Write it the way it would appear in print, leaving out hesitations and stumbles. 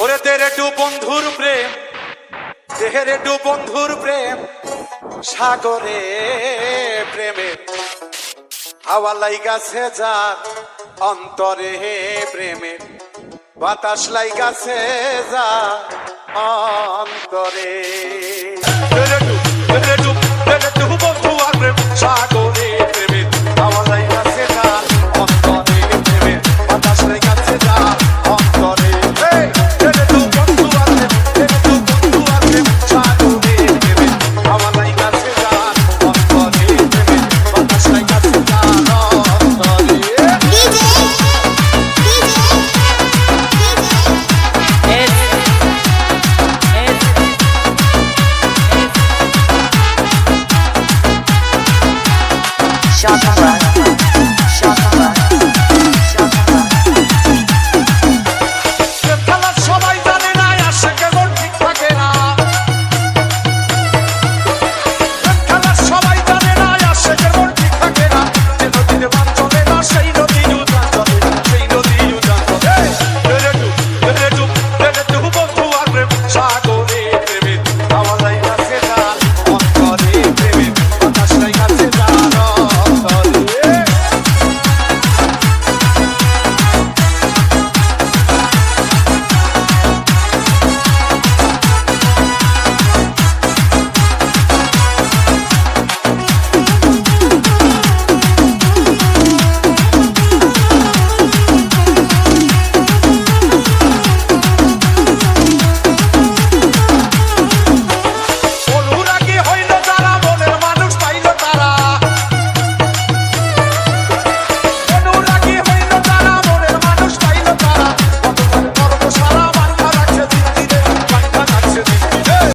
ওরে তেরে টু বন্ধুর প্রেম, দেহেরে টু বন্ধুর প্রেম, সাগরে প্রেমের হাওয়া লাইগাছে যার অন্তরে প্রেমের বাতাস লাইগাছে যার অন্তরে। তেরে টু